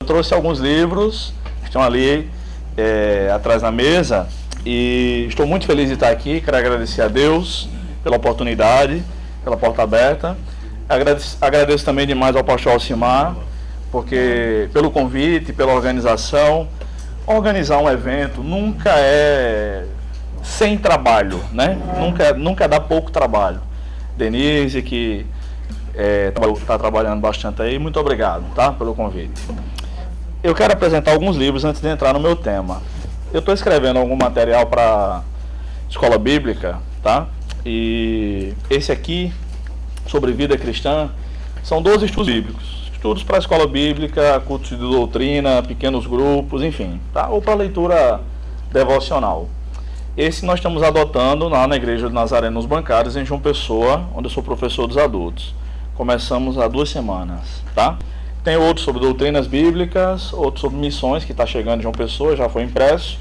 Eu trouxe alguns livros que estão ali atrás da mesa e estou muito feliz de estar aqui. Quero agradecer a Deus pela oportunidade, pela porta aberta. Agradeço também demais ao pastor Alcimar, porque pelo convite, pela organização. Organizar um evento nunca é sem trabalho, né? Nunca dá pouco trabalho. Denise, que está trabalhando bastante aí, muito obrigado, tá? Pelo convite. Eu quero apresentar alguns livros antes de entrar no meu tema. Eu estou escrevendo algum material para escola bíblica, tá? E esse aqui, sobre vida cristã, são 12 estudos bíblicos. Estudos para a escola bíblica, cultos de doutrina, pequenos grupos, enfim, tá? Ou para leitura devocional. Esse nós estamos adotando lá na Igreja de Nazaré nos Bancários, em João Pessoa, onde eu sou professor dos adultos. Começamos há 2 semanas, tá? Tem outros sobre doutrinas bíblicas, outros sobre missões, que está chegando em João Pessoa, já foi impresso.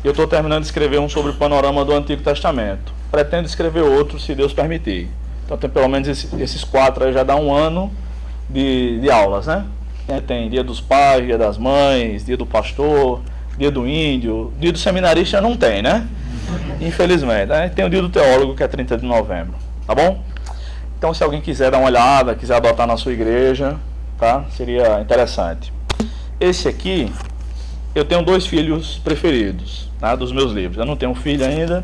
E eu estou terminando de escrever um sobre o panorama do Antigo Testamento. Pretendo escrever outro, se Deus permitir. Então tem pelo menos esses 4 aí, já dá um ano de aulas, né? Tem Dia dos Pais, Dia das Mães, Dia do Pastor, Dia do Índio. Dia do Seminarista não tem, né? Infelizmente, né? Tem o Dia do Teólogo, que é 30 de novembro, tá bom? Então, se alguém quiser dar uma olhada, quiser adotar na sua igreja, tá? Seria interessante. Esse aqui, eu tenho 2 filhos preferidos, tá? Dos meus livros. Eu não tenho filho ainda,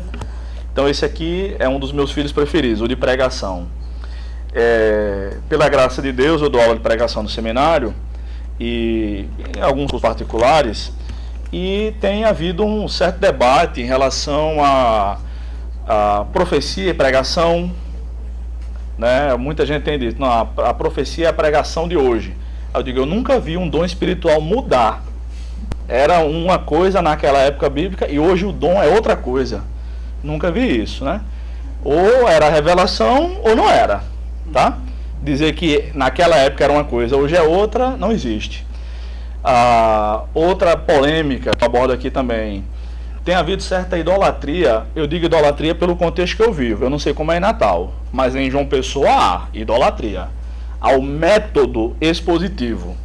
então esse aqui é um dos meus filhos preferidos, o de pregação. Pela graça de Deus, eu dou aula de pregação no seminário e em alguns particulares, e tem havido um certo debate em relação a profecia e pregação, né? Muita gente tem dito, não, a profecia é a pregação de hoje. Eu digo, eu nunca vi um dom espiritual mudar. Era uma coisa naquela época bíblica e hoje o dom é outra coisa. Nunca vi isso, né? Ou era revelação ou não era, tá? Dizer que naquela época era uma coisa, hoje é outra, não existe. Outra polêmica que eu abordo aqui também, tem havido certa idolatria. Eu digo idolatria pelo contexto que eu vivo. Eu não sei como é em Natal, mas em João Pessoa há idolatria ao método expositivo.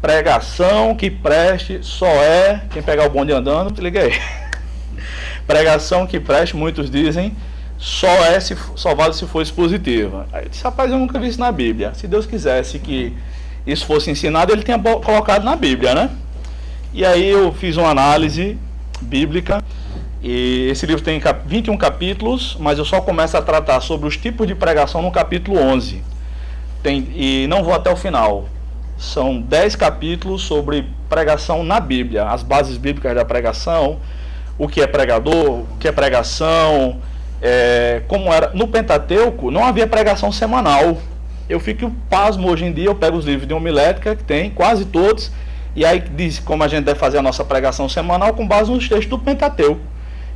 Pregação que preste só é quem pegar o bonde andando, liga aí. Pregação que preste, muitos dizem, só vale se for expositiva. Aí eu disse, rapaz, eu nunca vi isso na Bíblia. Se Deus quisesse que isso fosse ensinado, ele tinha colocado na Bíblia, né? E aí eu fiz uma análise bíblica, e esse livro tem 21 capítulos, mas eu só começo a tratar sobre os tipos de pregação no capítulo 11. E não vou até o final. São 10 capítulos sobre pregação na Bíblia, as bases bíblicas da pregação, o que é pregador, o que é pregação, como era. No Pentateuco não havia pregação semanal. Eu fico pasmo hoje em dia, eu pego os livros de homilética, que tem quase todos, e aí diz como a gente deve fazer a nossa pregação semanal com base nos textos do Pentateuco,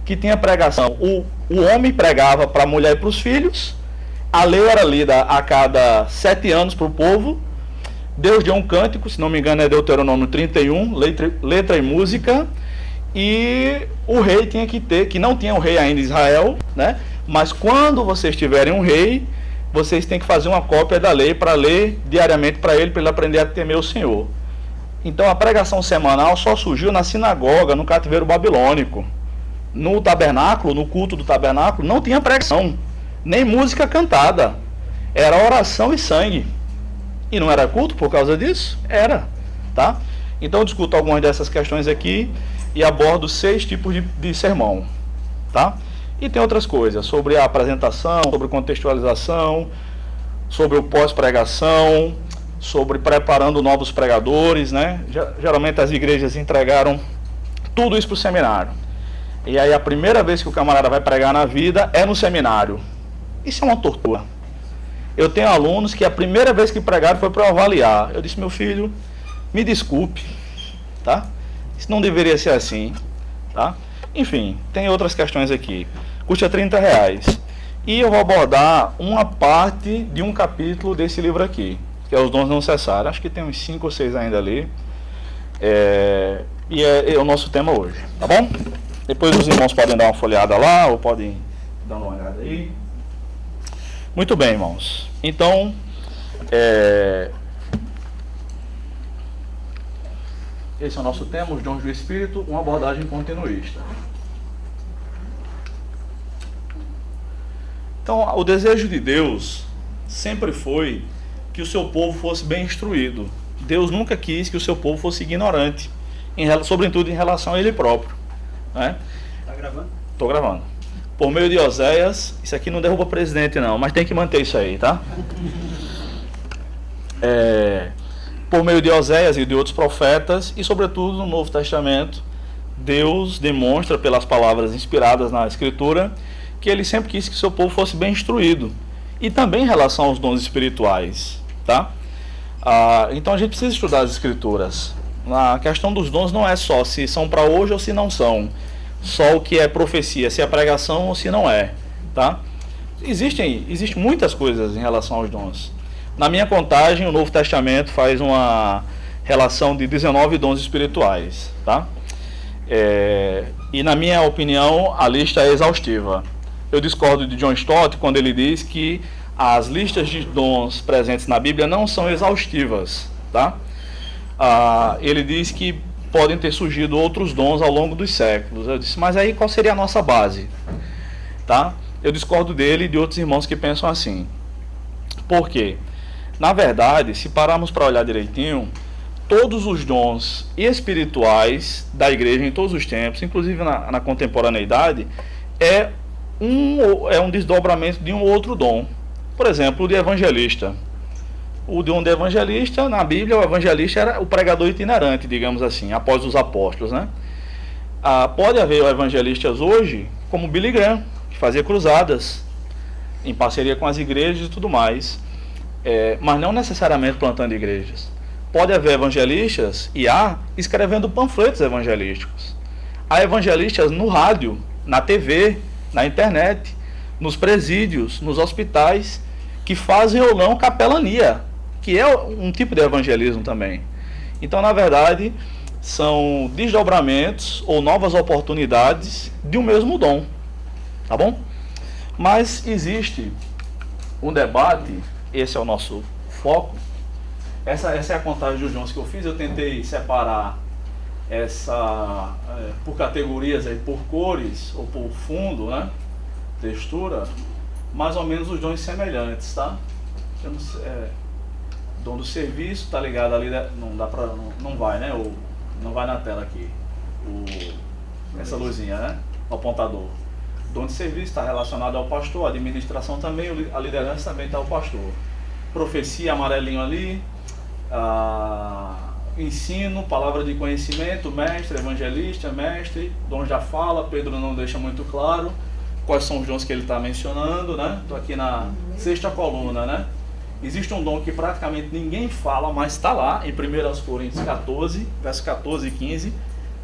que tinha pregação. O homem pregava para a mulher e para os filhos, a lei era lida a cada 7 anos para o povo, Deus deu um cântico, se não me engano é Deuteronômio 31, letra e música, e o rei tinha que ter, que não tinha um rei ainda em Israel, né? Mas quando vocês tiverem um rei, vocês têm que fazer uma cópia da lei para ler diariamente para ele aprender a temer o Senhor. Então a pregação semanal só surgiu na sinagoga, no cativeiro babilônico. No tabernáculo, no culto do tabernáculo, não tinha pregação, nem música cantada. Era oração e sangue. E não era culto por causa disso? Era, tá? Então eu discuto algumas dessas questões aqui e abordo 6 tipos de sermão, tá? E tem outras coisas, sobre a apresentação, sobre contextualização, sobre o pós-pregação, sobre preparando novos pregadores, né? Geralmente as igrejas entregaram tudo isso para o seminário. E aí a primeira vez que o camarada vai pregar na vida é no seminário. Isso é uma tortura. Eu tenho alunos que a primeira vez que pregaram foi para eu avaliar. Eu disse, meu filho, me desculpe, tá? Isso não deveria ser assim, tá? Enfim, tem outras questões aqui. Custa R$30. E eu vou abordar uma parte de um capítulo desse livro aqui, que é Os Dons Não Cessaram. Acho que tem uns 5 ou 6 ainda ali. E é o nosso tema hoje, tá bom? Depois os irmãos podem dar uma folheada lá, ou podem dar uma olhada aí. Muito bem, irmãos. Então, Esse é o nosso tema, os dons do Espírito, uma abordagem continuista. Então, o desejo de Deus sempre foi que o seu povo fosse bem instruído. Deus nunca quis que o seu povo fosse ignorante, sobretudo em relação a ele próprio. Né? Tá gravando? Estou gravando. Por meio de Oséias, isso aqui não derruba presidente não, mas tem que manter isso aí, tá? Por meio de Oséias e de outros profetas, e sobretudo no Novo Testamento, Deus demonstra pelas palavras inspiradas na Escritura que ele sempre quis que seu povo fosse bem instruído. E também em relação aos dons espirituais, tá? Então a gente precisa estudar as Escrituras. A questão dos dons não é só se são para hoje ou se não são. Só o que é profecia, se é pregação ou se não é, tá? Existem muitas coisas em relação aos dons. Na minha contagem, o Novo Testamento faz uma relação de 19 dons espirituais, tá? E na minha opinião, a lista é exaustiva. Eu discordo de John Stott quando ele diz que as listas de dons presentes na Bíblia não são exaustivas, tá? Ele diz que podem ter surgido outros dons ao longo dos séculos. Eu disse, mas aí qual seria a nossa base? Tá? Eu discordo dele e de outros irmãos que pensam assim. Por quê? Na verdade, se pararmos para olhar direitinho, todos os dons espirituais da igreja em todos os tempos, inclusive na contemporaneidade, é um desdobramento de um outro dom. Por exemplo, o de evangelista. O dom de evangelista, na Bíblia, o evangelista era o pregador itinerante, digamos assim, após os apóstolos, né? Pode haver evangelistas hoje, como Billy Graham, que fazia cruzadas, em parceria com as igrejas e tudo mais, mas não necessariamente plantando igrejas. Pode haver evangelistas, e há, escrevendo panfletos evangelísticos. Há evangelistas no rádio, na TV, na internet, nos presídios, nos hospitais, que fazem ou não capelania, que é um tipo de evangelismo também. Então, na verdade, são desdobramentos ou novas oportunidades de um mesmo dom, tá bom? Mas existe um debate, esse é o nosso foco. Essa é a contagem dos dons que eu fiz. Eu tentei separar por categorias, aí, por cores ou por fundo, né? Textura, mais ou menos os dons semelhantes, tá? Eu não sei, dom do serviço, tá ligado ali, não dá pra, não vai, né? Não vai na tela aqui, essa luzinha, né? O apontador. Dom de serviço está relacionado ao pastor, a administração também, a liderança também está ao pastor. Profecia, amarelinho ali, ensino, palavra de conhecimento, mestre, evangelista, mestre, dons da fala, Pedro não deixa muito claro quais são os dons que ele está mencionando, né? Estou aqui na sexta coluna, né? Existe um dom que praticamente ninguém fala, mas está lá em 1 Coríntios 14, versos 14 e 15.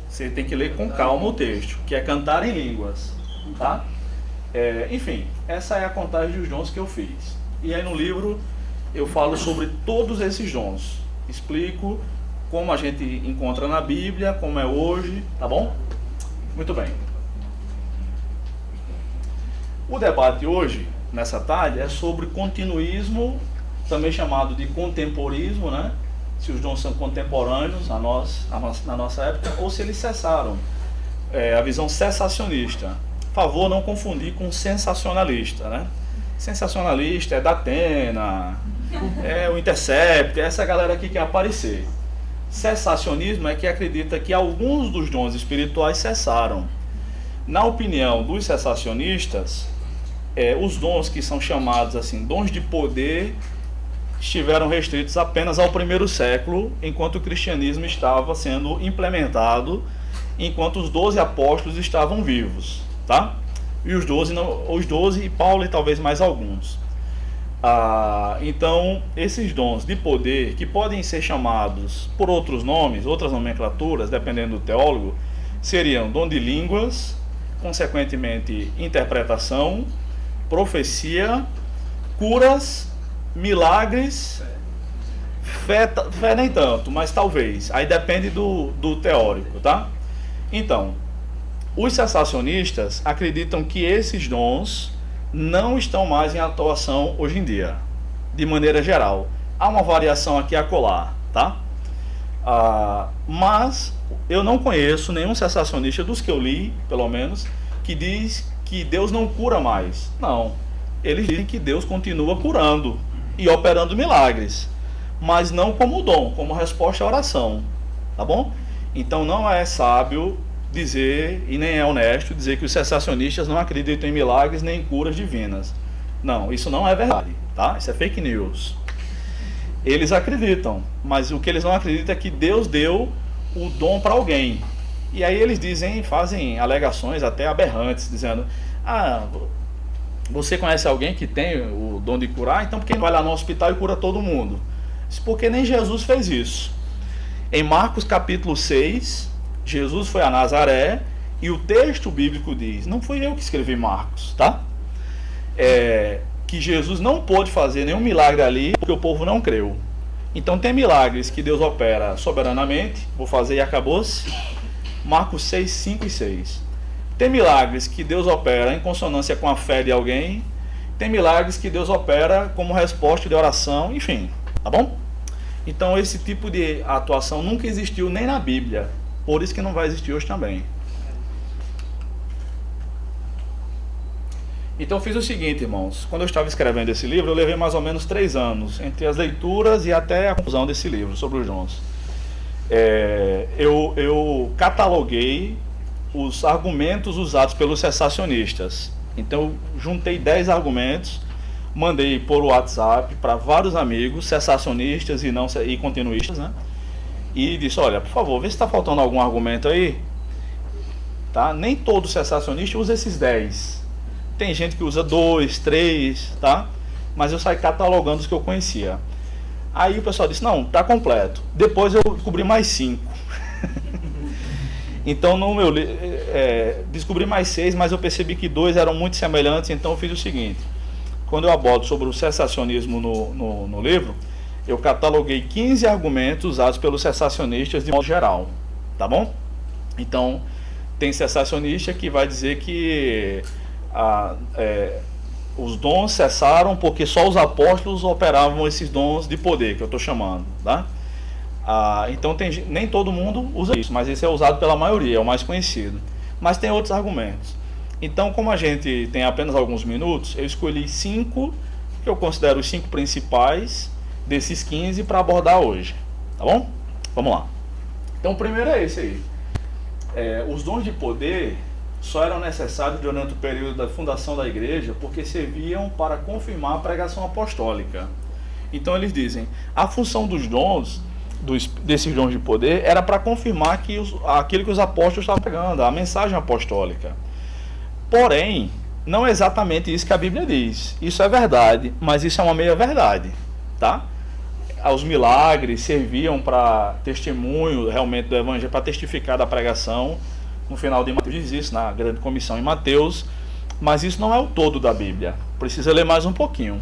Você tem que ler com calma o texto, que é cantar em línguas, tá? Enfim, essa é a contagem dos dons que eu fiz. E aí no livro eu falo sobre todos esses dons. Explico como a gente encontra na Bíblia, como é hoje, tá bom? Muito bem. O debate hoje, nessa tarde, é sobre continuismo, também chamado de contemporismo, né? Se os dons são contemporâneos na nossa época, ou se eles cessaram. A visão cessacionista. Favor não confundir com sensacionalista, né? Sensacionalista é da Atena, é o Intercept, é essa galera aqui que quer aparecer. Cessacionismo é que acredita que alguns dos dons espirituais cessaram. Na opinião dos cessacionistas, os dons que são chamados assim, dons de poder, estiveram restritos apenas ao primeiro século, enquanto o cristianismo estava sendo implementado, enquanto os 12 apóstolos estavam vivos, tá? E os 12 e Paulo e talvez mais alguns. Então, esses dons de poder, que podem ser chamados por outros nomes, outras nomenclaturas, dependendo do teólogo, seriam dom de línguas, consequentemente interpretação, profecia, curas, milagres, fé nem tanto, mas talvez, aí depende do teórico, tá? Então, os cessacionistas acreditam que esses dons não estão mais em atuação hoje em dia, de maneira geral. Há uma variação aqui a acolá, tá? Mas eu não conheço nenhum cessacionista, dos que eu li, pelo menos, que diz que Deus não cura mais. Não. Eles dizem que Deus continua curando e operando milagres, mas não como dom, como resposta à oração. Tá bom? Então não é sábio dizer, e nem é honesto dizer, que os cessacionistas não acreditam em milagres nem em curas divinas. Não, isso não é verdade, tá? Isso é fake news. Eles acreditam, mas o que eles não acreditam é que Deus deu o dom para alguém. E aí eles dizem, fazem alegações até aberrantes, dizendo: você conhece alguém que tem o dom de curar? Então por que não vai lá no hospital e cura todo mundo? Porque nem Jesus fez isso. Em Marcos capítulo 6, Jesus foi a Nazaré e o texto bíblico diz, não fui eu que escrevi Marcos, tá? Que Jesus não pôde fazer nenhum milagre ali porque o povo não creu. Então tem milagres que Deus opera soberanamente, vou fazer e acabou-se. Marcos 6, 5 e 6. Tem milagres que Deus opera em consonância com a fé de alguém, tem milagres que Deus opera como resposta de oração, enfim, tá bom? Então esse tipo de atuação nunca existiu nem na Bíblia, por isso que não vai existir hoje também. Então eu fiz o seguinte, irmãos, quando eu estava escrevendo esse livro, eu levei mais ou menos 3 anos, entre as leituras e até a conclusão desse livro, sobre os dons. Eu cataloguei os argumentos usados pelos cessacionistas. Então eu juntei 10 argumentos, mandei por WhatsApp para vários amigos, cessacionistas e continuistas, né? E disse: olha, por favor, vê se está faltando algum argumento aí. Tá? Nem todo cessacionista usa esses 10. Tem gente que usa 2, 3, tá? Mas eu saí catalogando os que eu conhecia. Aí o pessoal disse: não, tá completo. Depois eu descobri mais 5. Então no meu descobri mais 6, mas eu percebi que 2 eram muito semelhantes, então eu fiz o seguinte: quando eu abordo sobre o cessacionismo no livro, eu cataloguei 15 argumentos usados pelos cessacionistas de modo geral, tá bom? Então tem cessacionista que vai dizer que os dons cessaram porque só os apóstolos operavam esses dons de poder, que eu estou chamando, tá? Então nem todo mundo usa isso, mas esse é usado pela maioria, é o mais conhecido. Mas tem outros argumentos. Então, como a gente tem apenas alguns minutos, eu escolhi 5, que eu considero os 5 principais desses 15 para abordar hoje, tá bom? Vamos lá. Então o primeiro é esse aí. Os dons de poder só eram necessários durante o período da fundação da igreja porque serviam para confirmar a pregação apostólica. Então eles dizem, a função dos dons, desses dons de poder, era para confirmar aquilo que os apóstolos estavam pregando, a mensagem apostólica. Porém, não é exatamente isso que a Bíblia diz. Isso é verdade, mas isso é uma meia-verdade, tá? Os milagres serviam para testemunho realmente do evangelho, para testificar da pregação. No final de Mateus diz isso, na grande comissão em Mateus, mas isso não é o todo da Bíblia. Precisa ler mais um pouquinho.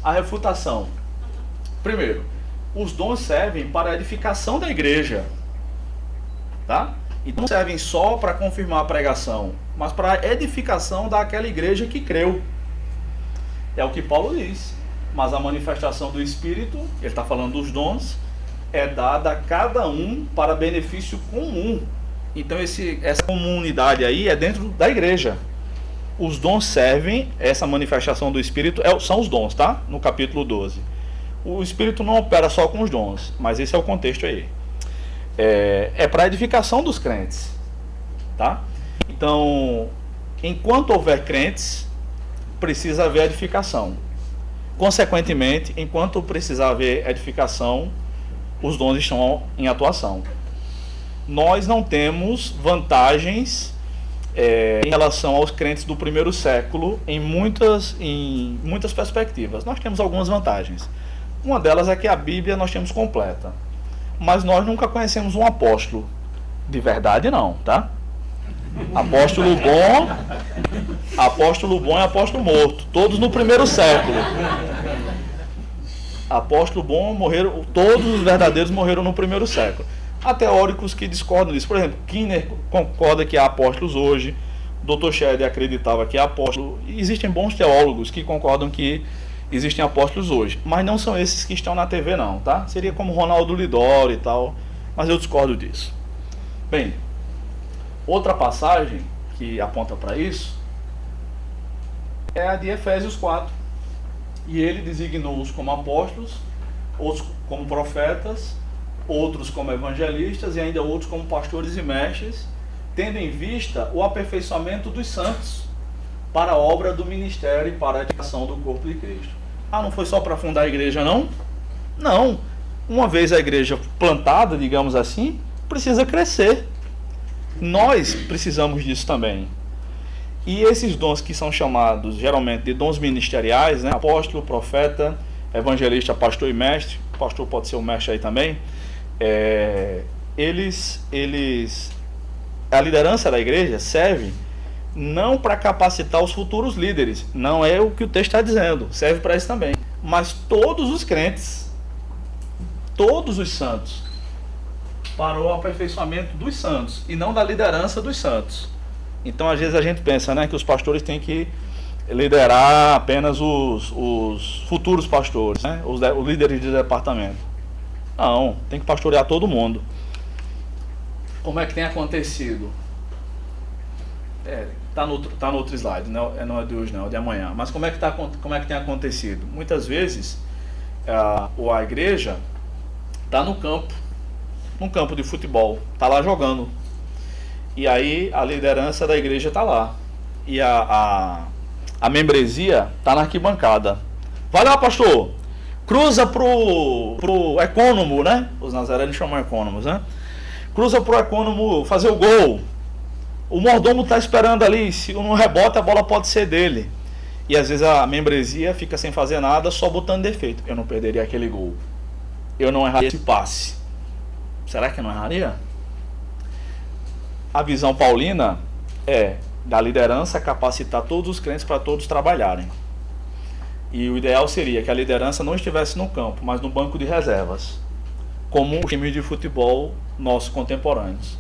A refutação. Primeiro, os dons servem para a edificação da igreja, tá? E não servem só para confirmar a pregação, mas para a edificação daquela igreja que creu. É o que Paulo diz. Mas a manifestação do Espírito, ele está falando dos dons, é dada a cada um para benefício comum. Então essa comunidade aí é dentro da igreja. Os dons servem, essa manifestação do Espírito são os dons, tá? No capítulo 12. O Espírito não opera só com os dons, mas esse é o contexto aí. É para a edificação dos crentes, tá? Então, enquanto houver crentes, precisa haver edificação. Consequentemente, enquanto precisar haver edificação, os dons estão em atuação. Nós não temos vantagens em relação aos crentes do primeiro século em muitas perspectivas. Nós temos algumas vantagens. Uma delas é que a Bíblia nós temos completa. Mas nós nunca conhecemos um apóstolo. De verdade não, tá? Apóstolo bom e apóstolo morto. Todos no primeiro século. Apóstolo bom morreram, todos os verdadeiros morreram no primeiro século. Há teóricos que discordam disso. Por exemplo, Kinner concorda que há apóstolos hoje. Dr. Shedd acreditava que há apóstolo. E existem bons teólogos que concordam que existem apóstolos hoje, mas não são esses que estão na TV não, tá? Seria como Ronaldo Lidório e tal, mas eu discordo disso. Bem, outra passagem que aponta para isso é a de Efésios 4. E ele designou-os como apóstolos, outros como profetas, outros como evangelistas e ainda outros como pastores e mestres, tendo em vista o aperfeiçoamento dos santos para a obra do ministério e para a edificação do corpo de Cristo. Ah, não foi só para fundar a igreja, não? Não. Uma vez a igreja plantada, digamos assim, precisa crescer. Nós precisamos disso também. E esses dons que são chamados geralmente de dons ministeriais, né? Apóstolo, profeta, evangelista, pastor e mestre, pastor pode ser o mestre aí também, a liderança da igreja serve não para capacitar os futuros líderes, não é o que o texto está dizendo, serve para isso também, mas todos os crentes, todos os santos, para o aperfeiçoamento dos santos e não da liderança dos santos. Então às vezes a gente pensa, né, que os pastores têm que liderar apenas os futuros pastores, né, os líderes de departamento. Não, tem que pastorear todo mundo. Como é que tem acontecido? Tá no outro slide, não é de hoje não, é de amanhã. Mas como é que tem acontecido? Muitas vezes a igreja está no campo de futebol, está lá jogando. E aí a liderança da igreja está lá. E a membresia está na arquibancada. Vai lá, pastor, cruza pro ecônomo, né? Os nazarenos chamam ecônomos, né? Cruza pro ecônomo fazer o gol. O mordomo está esperando ali, se não rebota, a bola pode ser dele. E às vezes a membresia fica sem fazer nada, só botando defeito. Eu não perderia aquele gol. Eu não erraria esse passe. Será que eu não erraria? A visão paulina é da liderança capacitar todos os crentes para todos trabalharem. E o ideal seria que a liderança não estivesse no campo, mas no banco de reservas, como os times de futebol nossos contemporâneos.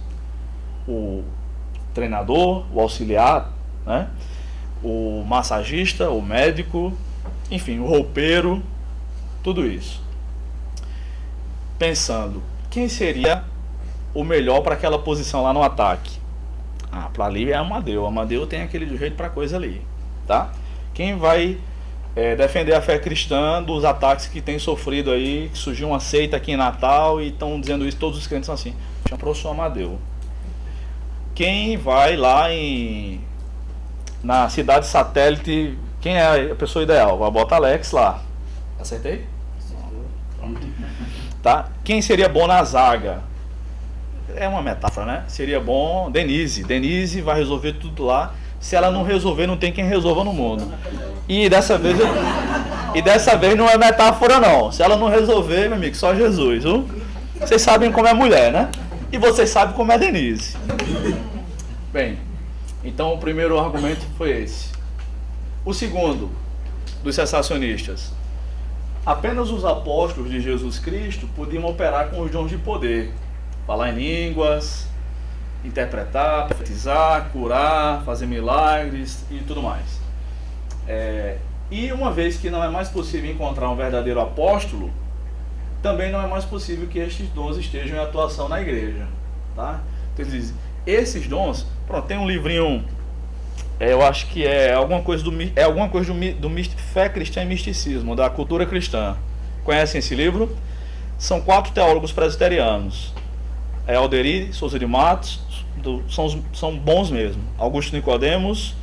O treinador, o auxiliar, né? O massagista, o médico, enfim, o roupeiro, tudo isso. Pensando, quem seria o melhor para aquela posição lá no ataque? Para ali é Amadeu. Amadeu tem aquele jeito para coisa ali, tá? Quem vai defender a fé cristã dos ataques que tem sofrido aí, que surgiu uma seita aqui em Natal e estão dizendo isso, todos os crentes são assim. Chama o professor Amadeu. Quem vai lá na cidade satélite, quem é a pessoa ideal? Vai botar Alex lá. Acertei? Pronto. Tá? Quem seria bom na zaga? É uma metáfora, né? Seria bom Denise. Denise vai resolver tudo lá. Se ela não resolver, não tem quem resolva no mundo. E dessa vez não é metáfora não. Se ela não resolver, meu amigo, só Jesus, viu? Vocês sabem como é mulher, né? E vocês sabem como é Denise. Bem, então o primeiro argumento foi esse. O segundo, dos cessacionistas. Apenas os apóstolos de Jesus Cristo podiam operar com os dons de poder. Falar em línguas, interpretar, profetizar, curar, fazer milagres e tudo mais. E uma vez que não é mais possível encontrar um verdadeiro apóstolo, também não é mais possível que estes dons estejam em atuação na igreja. Tá? Então eles dizem, esses dons, pronto, tem um livrinho, eu acho que é alguma coisa do Fé Cristã e Misticismo, da Cultura Cristã. Conhecem esse livro? São 4 teólogos presbiterianos. Alderi, Souza de Matos, são bons mesmo. Augusto Nicodemos,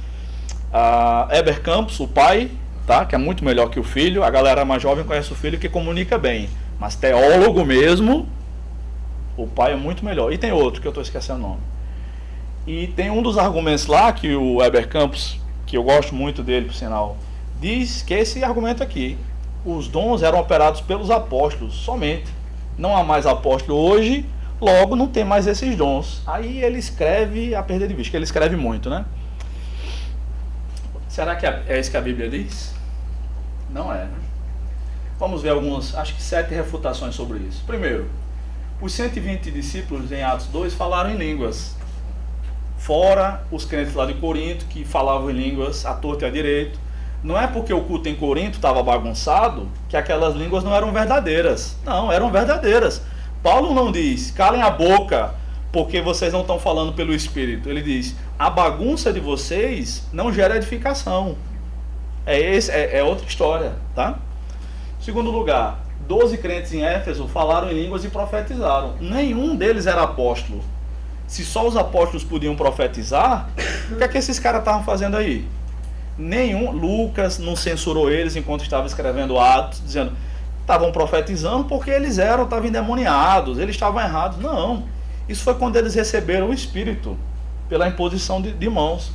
Heber Campos, o pai, tá? Que é muito melhor que o filho. A galera mais jovem conhece o filho que comunica bem, mas teólogo mesmo, o pai é muito melhor. E tem outro que eu estou esquecendo o nome. E tem um dos argumentos lá que o Heber Campos, que eu gosto muito dele, por sinal, diz que esse argumento aqui, os dons eram operados pelos apóstolos somente. Não há mais apóstolo hoje, logo não tem mais esses dons. Aí ele escreve a perder de vista, que ele escreve muito, né? Será que é isso que a Bíblia diz? Não é, né? Vamos ver acho que 7 refutações sobre isso. Primeiro, os 120 discípulos em Atos 2 falaram em línguas. Fora os crentes lá de Corinto, que falavam em línguas à torta e à direito. Não é porque o culto em Corinto estava bagunçado que aquelas línguas não eram verdadeiras. Não, eram verdadeiras. Paulo não diz, calem a boca, porque vocês não estão falando pelo Espírito. Ele diz, a bagunça de vocês não gera edificação. É outra história, tá? Segundo lugar, 12 crentes em Éfeso falaram em línguas e profetizaram. Nenhum deles era apóstolo. Se só os apóstolos podiam profetizar, o que é que esses caras estavam fazendo aí? Lucas não censurou eles enquanto estava escrevendo Atos, dizendo estavam profetizando porque estavam endemoniados, eles estavam errados. Não, isso foi quando eles receberam o Espírito, pela imposição de mãos.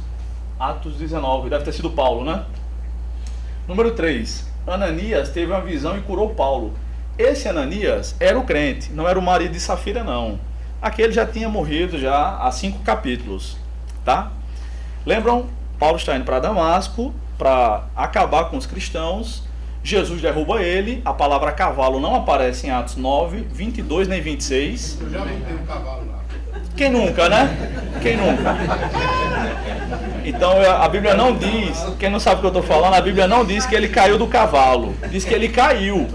Atos 19, deve ter sido Paulo, né? Número 3, Ananias teve uma visão e curou Paulo. Esse Ananias era o crente, não era o marido de Safira, não. Aquele já tinha morrido já há 5 capítulos, tá? Lembram? Paulo está indo para Damasco para acabar com os cristãos. Jesus derruba ele. A palavra cavalo não aparece em Atos 9, 22 nem 26. Eu já montei um cavalo lá. Quem nunca, né? Quem nunca? Então a Bíblia não diz, quem não sabe o que eu estou falando, a Bíblia não diz que ele caiu do cavalo. Diz que ele caiu.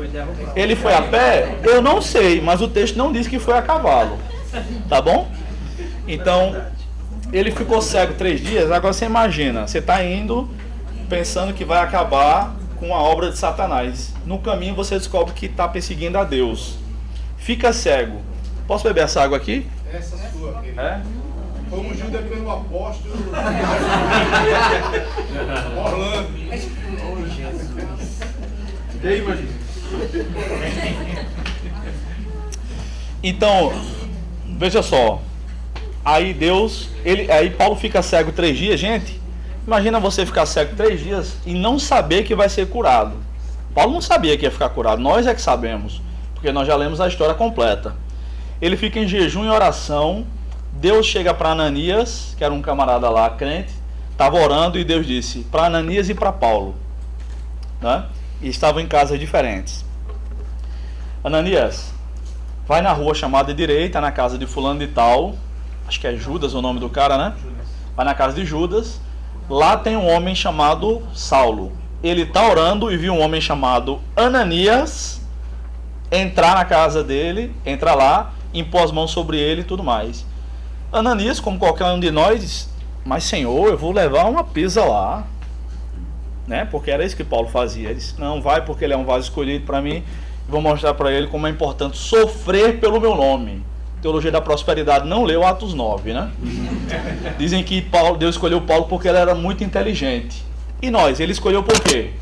Ele foi a pé? Eu não sei, mas o texto não diz que foi a cavalo. Tá bom? Então, ele ficou cego 3 dias. Agora você imagina, você está indo pensando que vai acabar com a obra de Satanás. No caminho você descobre que está perseguindo a Deus. Fica cego. Posso beber essa água aqui? Essa sua, querido. É? Foi ungido pelo apóstolo Orlando. Oh, Jesus. Dei, imagina. Então, veja só. Aí aí Paulo fica cego 3 dias, gente. Imagina você ficar cego 3 dias e não saber que vai ser curado. Paulo não sabia que ia ficar curado, nós é que sabemos, porque nós já lemos a história completa. Ele fica em jejum e oração. Deus chega para Ananias, que era um camarada lá, crente, estava orando e Deus disse para Ananias e para Paulo, né? E estavam em casas diferentes. Ananias, vai na rua chamada direita, na casa de fulano de tal, acho que é Judas o nome do cara, né? Vai na casa de Judas, lá tem um homem chamado Saulo. Ele está orando e viu um homem chamado Ananias entrar na casa dele, entra lá, impor as mãos sobre ele e tudo mais. Ananias, como qualquer um de nós, diz, mas Senhor, eu vou levar uma pisa lá, né? Porque era isso que Paulo fazia. Ele disse, não, vai porque ele é um vaso escolhido para mim, vou mostrar para ele como é importante sofrer pelo meu nome. Teologia da Prosperidade não leu Atos 9, né? Dizem que Deus escolheu Paulo porque ele era muito inteligente. E nós, ele escolheu por quê?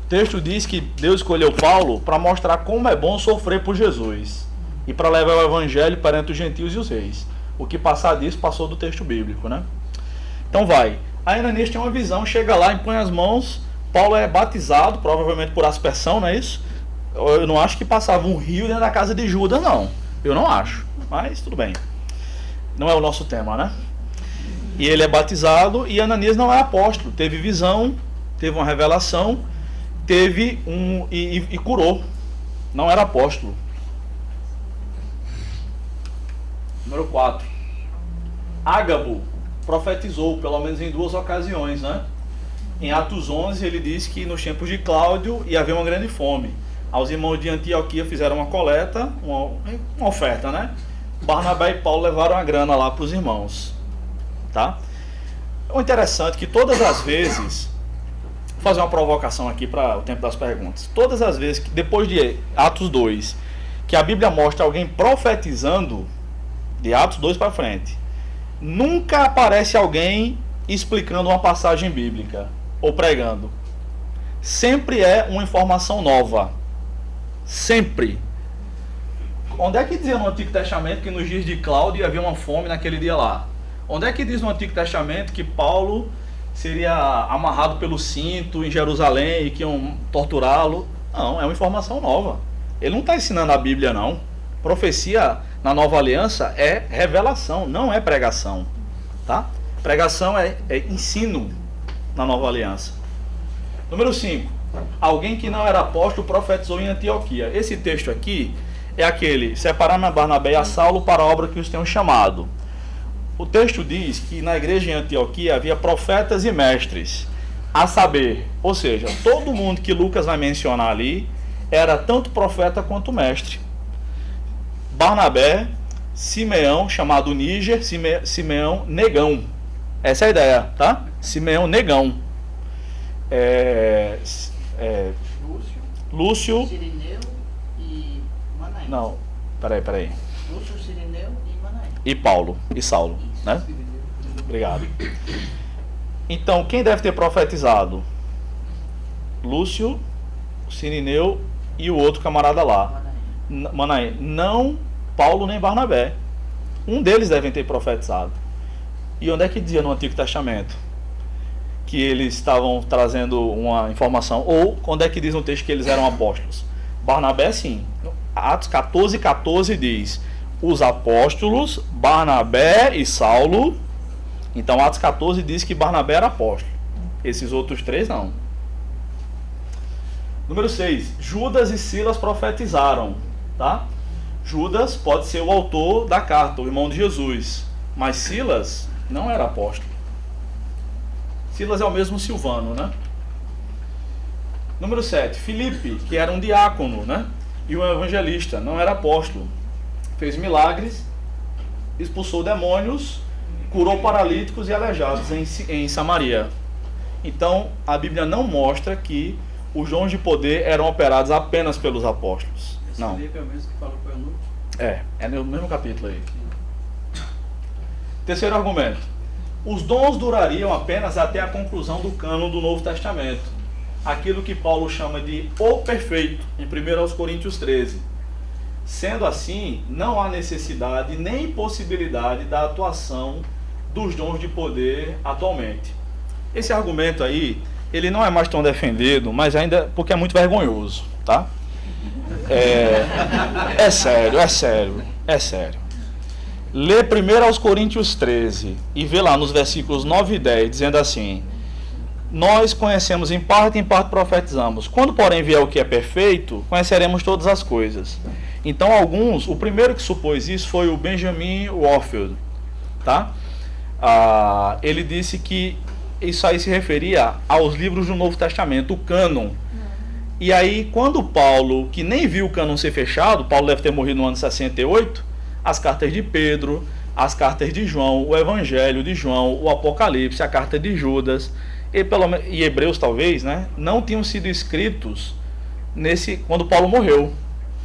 O texto diz que Deus escolheu Paulo para mostrar como é bom sofrer por Jesus e para levar o evangelho perante os gentios e os reis. O que passar disso passou do texto bíblico, né? Então vai. Aí Ananias tem uma visão, chega lá, impõe as mãos, Paulo é batizado, provavelmente por aspersão, não é isso? Eu não acho que passava um rio dentro da casa de Judas, não. Eu não acho, mas tudo bem. Não é o nosso tema, né? E ele é batizado e Ananias não é apóstolo, teve visão, teve uma revelação, e curou. Não era apóstolo. Número 4. Ágabo profetizou, pelo menos em 2 ocasiões, né? Em Atos 11 ele diz que nos tempos de Cláudio ia haver uma grande fome. Aos irmãos de Antioquia fizeram uma coleta, uma oferta, né? Barnabé e Paulo levaram a grana lá para os irmãos, tá? O interessante é que todas as vezes, vou fazer uma provocação aqui para o tempo das perguntas. Todas as vezes que depois de Atos 2, que a Bíblia mostra alguém profetizando, de Atos 2 para frente, nunca aparece alguém explicando uma passagem bíblica ou pregando. Sempre é uma informação nova. Sempre. Onde é que dizia no Antigo Testamento que nos dias de Cláudio havia uma fome naquele dia lá? Onde é que diz no Antigo Testamento que Paulo seria amarrado pelo cinto em Jerusalém e que iam torturá-lo? Não, é uma informação nova. Ele não está ensinando a Bíblia, não. Profecia na Nova Aliança é revelação, não é pregação, tá? Pregação é ensino na Nova Aliança. Número 5. Alguém que não era apóstolo profetizou em Antioquia. Esse texto aqui é aquele, separando a Barnabé e a Saulo para a obra que os tenham chamado. O texto diz que na igreja em Antioquia havia profetas e mestres. A saber, ou seja, todo mundo que Lucas vai mencionar ali era tanto profeta quanto mestre. Barnabé, Simeão, chamado Níger, Simeão Negão. Essa é a ideia, tá? Simeão Negão. Lúcio. Cirineu e Manaém. Não, peraí. Lúcio, Cirineu e Manaém. E Paulo, e Saulo, né? Obrigado. Então, quem deve ter profetizado? Lúcio, Cirineu e o outro camarada lá. Manaém. Não Paulo nem Barnabé. Um deles devem ter profetizado. E onde é que dizia no Antigo Testamento que eles estavam trazendo uma informação? Ou onde é que diz no texto que eles eram apóstolos? Barnabé, sim. Atos 14:14 diz: os apóstolos, Barnabé e Saulo. Então Atos 14 diz que Barnabé era apóstolo. Esses outros três não. Número 6. Judas e Silas profetizaram, tá? Judas pode ser o autor da carta, o irmão de Jesus, mas Silas não era apóstolo. Silas é o mesmo Silvano, né? Número 7. Filipe, que era um diácono, né? E um evangelista, não era apóstolo. Fez milagres, expulsou demônios, curou paralíticos e aleijados em Samaria. Então, a Bíblia não mostra que os dons de poder eram operados apenas pelos apóstolos. Esse Não. Filipe é o mesmo que falou com o eunuco? É no mesmo capítulo aí. Terceiro argumento. Os dons durariam apenas até a conclusão do cânon do Novo Testamento. Aquilo que Paulo chama de o perfeito, em 1 Coríntios 13. Sendo assim, não há necessidade nem possibilidade da atuação dos dons de poder atualmente. Esse argumento aí, ele não é mais tão defendido, mas ainda porque é muito vergonhoso, tá? É sério. Lê 1 Coríntios 13 e vê lá nos versículos 9 e 10, dizendo assim: nós conhecemos em parte profetizamos. Quando, porém, vier o que é perfeito, conheceremos todas as coisas. Então, o primeiro que supôs isso foi o Benjamin Warfield, tá? Ele disse que isso aí se referia aos livros do Novo Testamento, o cânon. E aí, quando Paulo, que nem viu o cânon ser fechado, Paulo deve ter morrido no ano 68, as cartas de Pedro, as cartas de João, o Evangelho de João, o Apocalipse, a carta de Judas, e Hebreus talvez, né, não tinham sido escritos quando Paulo morreu.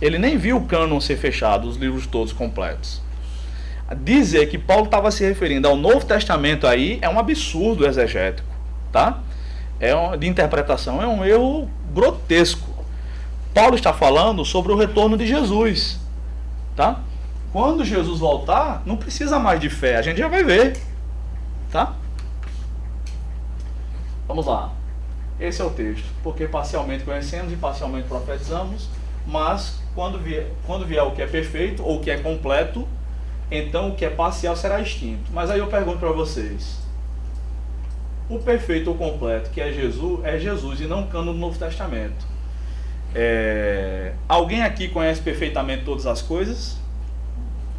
Ele nem viu o cânon ser fechado, os livros todos completos. Dizer que Paulo estava se referindo ao Novo Testamento aí é um absurdo exegético, tá? De interpretação, é um erro grotesco. Paulo está falando sobre o retorno de Jesus, tá? Quando Jesus voltar, não precisa mais de fé, a gente já vai ver, tá? Vamos lá. Esse é o texto. Porque parcialmente conhecemos e parcialmente profetizamos, mas quando vier o que é perfeito ou o que é completo, então o que é parcial será extinto. Mas aí eu pergunto para vocês: o perfeito ou completo, que é Jesus e não o cânon do Novo Testamento. Alguém aqui conhece perfeitamente todas as coisas?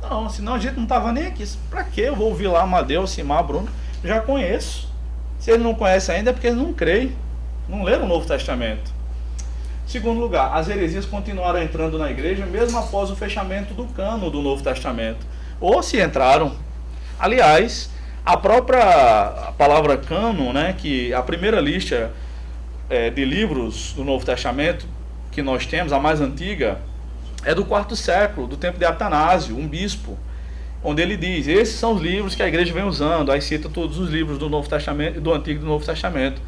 Não, senão a gente não estava nem aqui. Para que eu vou ouvir lá Amadeu, Simar, Bruno? Já conheço. Se ele não conhece ainda é porque ele não creem, não leram o Novo Testamento. Segundo lugar, as heresias continuaram entrando na igreja mesmo após o fechamento do cânon do Novo Testamento. Ou se entraram. Aliás, a própria palavra cânon, né, que a primeira lista de livros do Novo Testamento que nós temos, a mais antiga, é do 4º século, do tempo de Atanásio, um bispo, onde ele diz: esses são os livros que a igreja vem usando. Aí cita todos os livros do Novo Testamento, do Antigo e do Novo Testamento.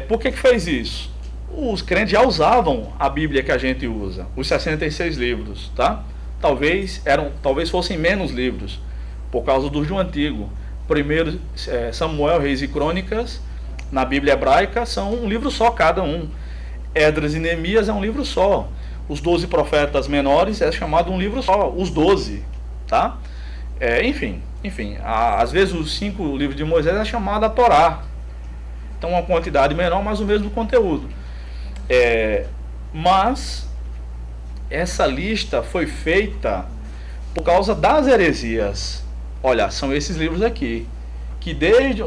Por que fez isso? Os crentes já usavam a Bíblia que a gente usa, os 66 livros, tá? Talvez fossem menos livros, por causa dos do Antigo. Primeiro Samuel, Reis e Crônicas, na Bíblia hebraica, são um livro só cada um. Esdras e Neemias é um livro só. Os 12 profetas menores é chamado um livro só, os 12, tá? Enfim, às vezes os 5 livros de Moisés é chamado a Torá. Então uma quantidade menor, mas o mesmo conteúdo. Mas essa lista foi feita por causa das heresias. Olha, são esses livros aqui que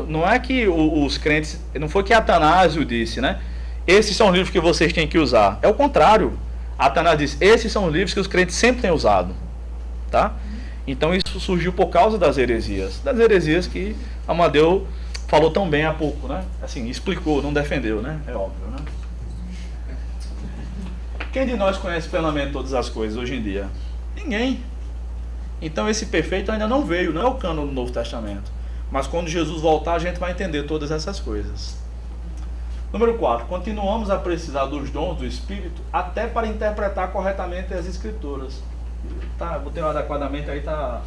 não é que os crentes, não foi que Atanásio disse, né? Esses são os livros que vocês têm que usar. É o contrário. Atanásio disse, esses são os livros que os crentes sempre têm usado, tá? Então isso surgiu por causa das heresias que Amadeu falou tão bem há pouco, né? Assim, explicou, não defendeu, né? É óbvio, né? Quem de nós conhece plenamente todas as coisas hoje em dia? Ninguém. Então esse perfeito ainda não veio, não é o cânon do Novo Testamento. Mas quando Jesus voltar, a gente vai entender todas essas coisas. Número 4. Continuamos a precisar dos dons do Espírito até para interpretar corretamente as Escrituras. Tá, botei o adequadamente aí, tá.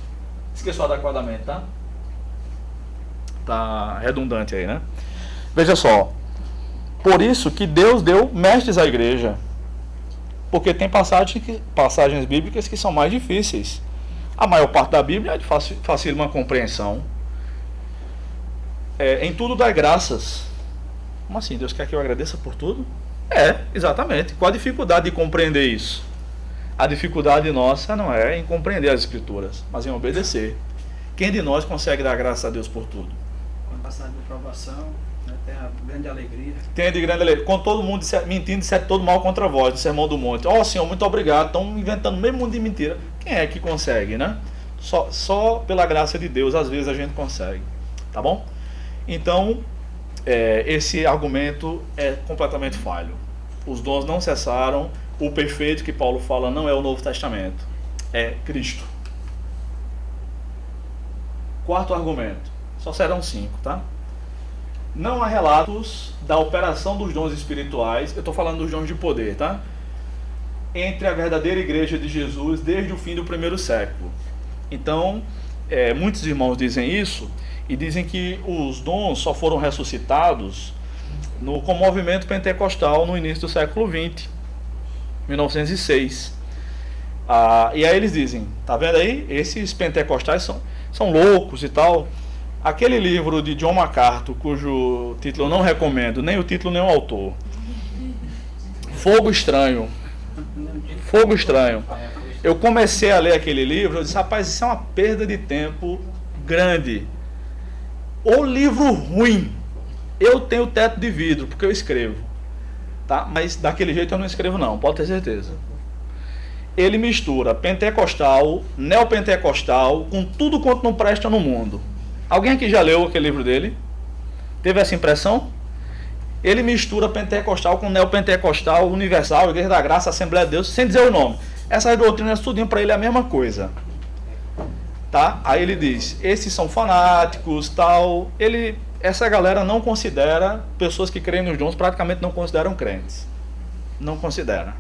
Esqueci o adequadamente, tá? Tá redundante aí, né? Veja só. Por isso que Deus deu mestres à igreja. Porque tem passagens bíblicas que são mais difíceis. A maior parte da Bíblia é de facílima compreensão. Em tudo dá graças. Como assim? Deus quer que eu agradeça por tudo? Exatamente. Qual a dificuldade de compreender isso? A dificuldade nossa não é em compreender as Escrituras, mas em obedecer. Quem de nós consegue dar graças a Deus por tudo? Quando passar de provação, né, tem a grande alegria. Tem de grande alegria. Quando todo mundo mentindo, disser todo mal contra vós, do Sermão do Monte. Senhor, muito obrigado. Estão inventando o mesmo mundo de mentira. Quem é que consegue, né? Só pela graça de Deus, às vezes a gente consegue. Tá bom? Então, esse argumento é completamente falho. Os dons não cessaram. O perfeito que Paulo fala não é o Novo Testamento, é Cristo. Quarto argumento. Só serão 5, tá? Não há relatos da operação dos dons espirituais, eu estou falando dos dons de poder, tá? Entre a verdadeira igreja de Jesus desde o fim do primeiro século. Então, muitos irmãos dizem isso e dizem que os dons só foram ressuscitados com o movimento pentecostal no início do século XX, 1906. E aí eles dizem, tá vendo aí? Esses pentecostais são loucos e tal. Aquele livro de John MacArthur, cujo título eu não recomendo, nem o título nem o autor. Fogo Estranho. Fogo Estranho. Eu comecei a ler aquele livro, eu disse, rapaz, isso é uma perda de tempo grande. O livro ruim. Eu tenho teto de vidro, porque eu escrevo. Tá? Mas daquele jeito eu não escrevo não, pode ter certeza. Ele mistura pentecostal, neopentecostal, com tudo quanto não presta no mundo. Alguém aqui já leu aquele livro dele? Teve essa impressão? Ele mistura pentecostal com neopentecostal, universal, Igreja da Graça, Assembleia de Deus, sem dizer o nome. Essas doutrinas, tudinho para ele é a mesma coisa. Tá? Aí ele diz, esses são fanáticos, tal. Essa galera não considera, pessoas que creem nos dons praticamente não consideram crentes. Não considera.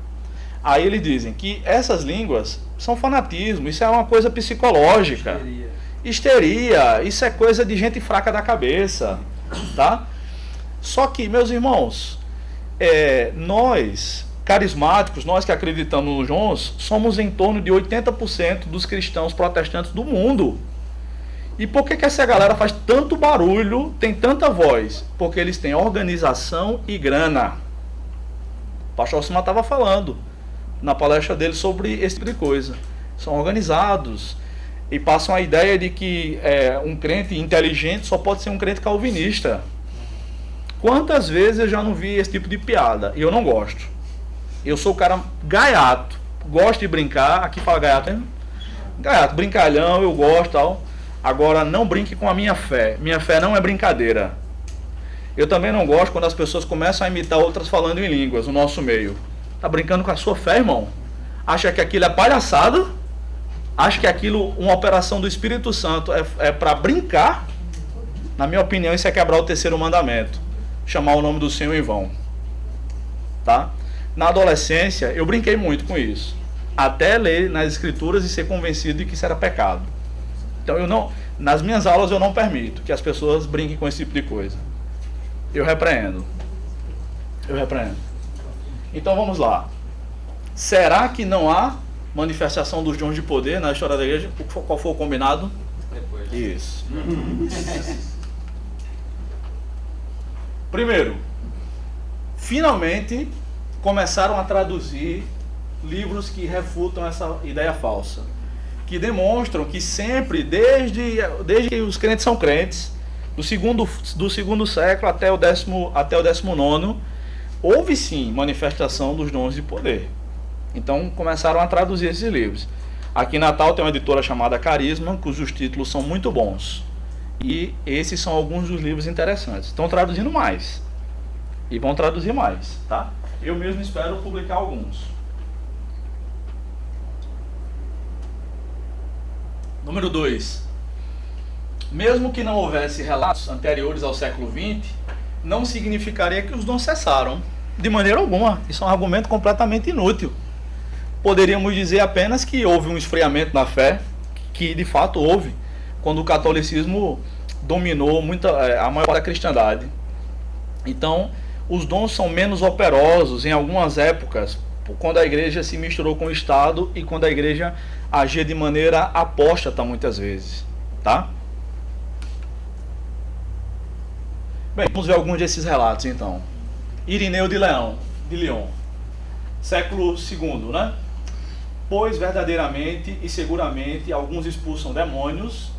Aí eles dizem que essas línguas são fanatismo, isso é uma coisa psicológica. Histeria, isso é coisa de gente fraca da cabeça, tá? Só que, meus irmãos, nós, carismáticos, nós que acreditamos nos dons, somos em torno de 80% dos cristãos protestantes do mundo. E por que essa galera faz tanto barulho, tem tanta voz? Porque eles têm organização e grana. O pastor Osmar estava falando na palestra dele sobre esse tipo de coisa. São organizados e passam a ideia de que um crente inteligente só pode ser um crente calvinista. Quantas vezes eu já não vi esse tipo de piada? E eu não gosto. Eu sou o cara gaiato, gosto de brincar. Aqui fala gaiato, hein? Gaiato, brincalhão, eu gosto, tal. Agora, não brinque com a minha fé. Minha fé não é brincadeira. Eu também não gosto quando as pessoas começam a imitar outras falando em línguas, no nosso meio. Tá brincando com a sua fé, irmão? Acha que aquilo é palhaçada? Acha que aquilo, uma operação do Espírito Santo, é para brincar? Na minha opinião, isso é quebrar o terceiro mandamento. Chamar o nome do Senhor em vão. Tá? Na adolescência, eu brinquei muito com isso. Até ler nas Escrituras e ser convencido de que isso era pecado. Então, nas minhas aulas eu não permito que as pessoas brinquem com esse tipo de coisa. Eu repreendo. Então vamos lá. Será que não há manifestação dos dons de poder na história da igreja? Qual foi o combinado? Depois. Isso. Primeiro, finalmente começaram a traduzir livros que refutam essa ideia falsa, que demonstram que sempre, desde que os crentes são crentes, Do segundo século até o 19º, houve sim manifestação dos dons de poder. Então começaram a traduzir esses livros. Aqui em Natal tem uma editora chamada Carisma, cujos títulos são muito bons. E esses são alguns dos livros interessantes. Estão traduzindo mais. E vão traduzir mais, tá? Eu mesmo espero publicar alguns. Número 2. Mesmo que não houvesse relatos anteriores ao século XX, não significaria que os dons cessaram. De maneira alguma. Isso é um argumento completamente inútil. Poderíamos dizer apenas que houve um esfriamento na fé, que de fato houve, quando o catolicismo dominou a maior parte da cristandade. Então, os dons são menos operosos em algumas épocas, quando a igreja se misturou com o Estado e quando a igreja agia de maneira apóstata muitas vezes, tá? Bem, vamos ver alguns desses relatos então. Irineu de Lyon, século II, né? Pois verdadeiramente e seguramente alguns expulsam demônios,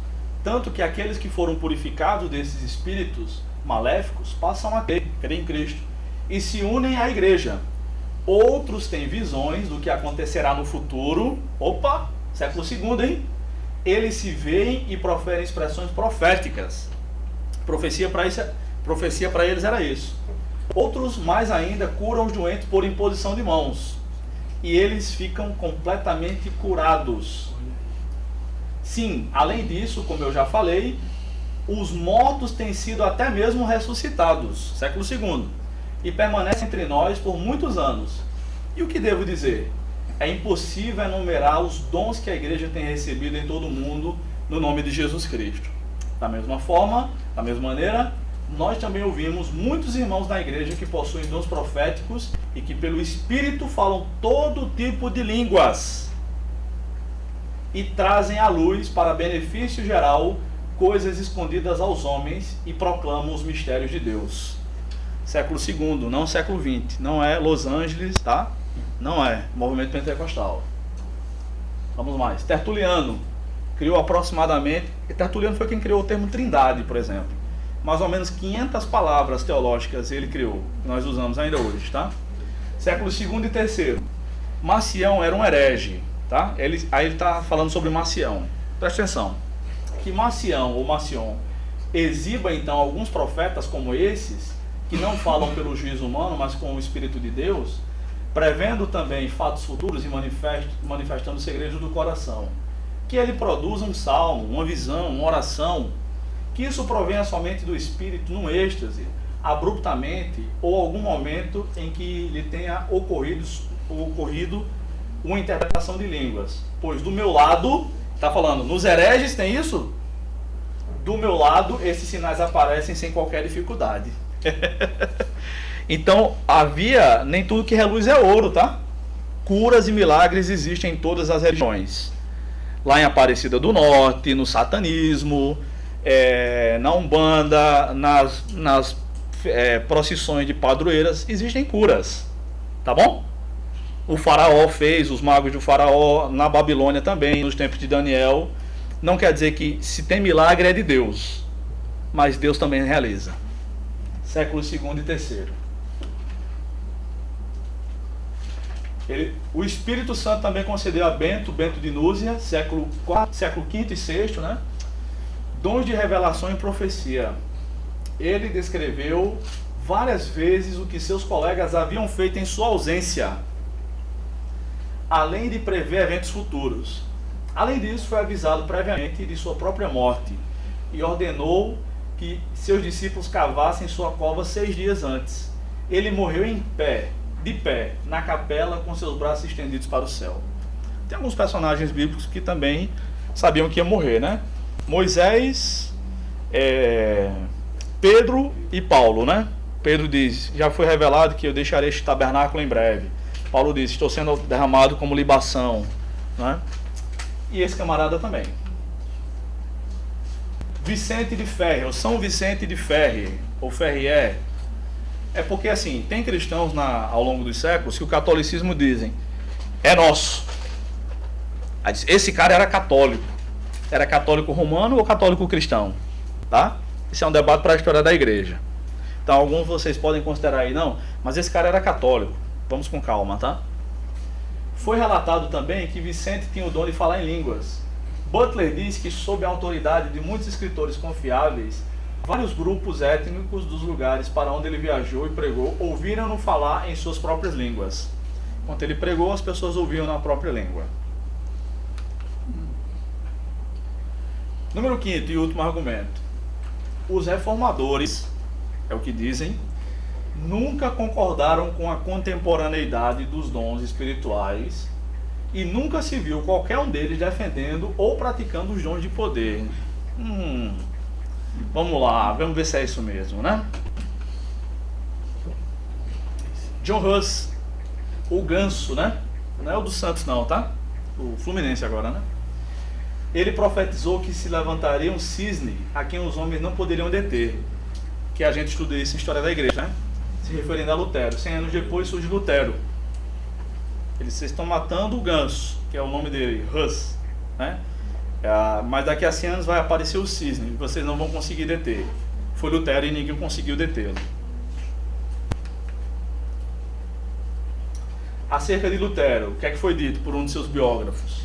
tanto que aqueles que foram purificados desses espíritos maléficos passam a crer em Cristo e se unem à igreja. Outros têm visões do que acontecerá no futuro. Opa, século II, hein? Eles se veem e proferem expressões proféticas. Profecia para eles era isso. Outros, mais ainda, curam os doentes por imposição de mãos. E eles ficam completamente curados. Sim, além disso, como eu já falei, os mortos têm sido até mesmo ressuscitados, século II, e permanecem entre nós por muitos anos. E o que devo dizer? É impossível enumerar os dons que a igreja tem recebido em todo o mundo no nome de Jesus Cristo. Da mesma forma, da mesma maneira, nós também ouvimos muitos irmãos da igreja que possuem dons proféticos e que pelo Espírito falam todo tipo de línguas e trazem à luz, para benefício geral, coisas escondidas aos homens e proclamam os mistérios de Deus. Século II, não século XX. Não é Los Angeles, tá? Não é movimento pentecostal. Vamos mais. Tertuliano criou aproximadamente... Tertuliano foi quem criou o termo trindade, por exemplo. Mais ou menos 500 palavras teológicas ele criou, que nós usamos ainda hoje, tá? Século II e III. Marcião era um herege, tá? Aí ele está falando sobre Marcião. Presta atenção. Que Marcião ou Marcion exiba então alguns profetas como esses, que não falam pelo juízo humano, mas com o Espírito de Deus, prevendo também fatos futuros e manifestando os segredos do coração. Que ele produza um salmo, uma visão, uma oração, que isso provenha somente do Espírito num êxtase, abruptamente, ou algum momento em que lhe tenha ocorrido uma interpretação de línguas. Pois do meu lado, está falando, nos hereges tem isso? Do meu lado, esses sinais aparecem sem qualquer dificuldade. Então, nem tudo que reluz é ouro, tá? Curas e milagres existem em todas as religiões. Lá em Aparecida do Norte, no satanismo, na Umbanda, nas procissões de padroeiras, existem curas, tá bom? O faraó fez, os magos do faraó, na Babilônia também, nos tempos de Daniel. Não quer dizer que se tem milagre é de Deus, mas Deus também realiza. Século II e III. O Espírito Santo também concedeu a Bento de Núzia, século V e VI, né? Dons de revelação e profecia. Ele descreveu várias vezes o que seus colegas haviam feito em sua ausência, além de prever eventos futuros. Além disso, foi avisado previamente de sua própria morte e ordenou que seus discípulos cavassem sua cova 6 dias antes. Ele morreu de pé, na capela, com seus braços estendidos para o céu. Tem alguns personagens bíblicos que também sabiam que ia morrer, né? Moisés, Pedro e Paulo, né? Pedro diz, já foi revelado que eu deixarei este tabernáculo em breve. Paulo diz, estou sendo derramado como libação, né? E esse camarada também. Vicente de Ferre, ou São Vicente de Ferre, ou Ferrier. É porque assim, tem cristãos ao longo dos séculos que o catolicismo dizem, é nosso. Aí diz, esse cara era católico romano ou católico cristão, tá? Isso é um debate para a história da igreja. Então alguns de vocês podem considerar aí, não, mas esse cara era católico. Vamos com calma, tá? Foi relatado também que Vicente tinha o dom de falar em línguas. Butler diz que, sob a autoridade de muitos escritores confiáveis, vários grupos étnicos dos lugares para onde ele viajou e pregou ouviram-no falar em suas próprias línguas. Enquanto ele pregou, as pessoas ouviam na própria língua. Número 5º e último argumento. Os reformadores, é o que dizem, nunca concordaram com a contemporaneidade dos dons espirituais e nunca se viu qualquer um deles defendendo ou praticando os dons de poder. Vamos lá, vamos ver se é isso mesmo, né? John Huss, o Ganso, né? Não é o do Santos não, tá? O Fluminense agora, né? Ele profetizou que se levantaria um cisne a quem os homens não poderiam deter. Que a gente estuda isso em História da Igreja, né? Se referindo a Lutero. 100 anos depois surge Lutero. Eles estão matando o Ganso, que é o nome dele, Huss, né? Mas daqui a 100 anos vai aparecer o cisne e vocês não vão conseguir deter. Foi Lutero e ninguém conseguiu detê-lo. Acerca de Lutero, o que é que foi dito por um de seus biógrafos?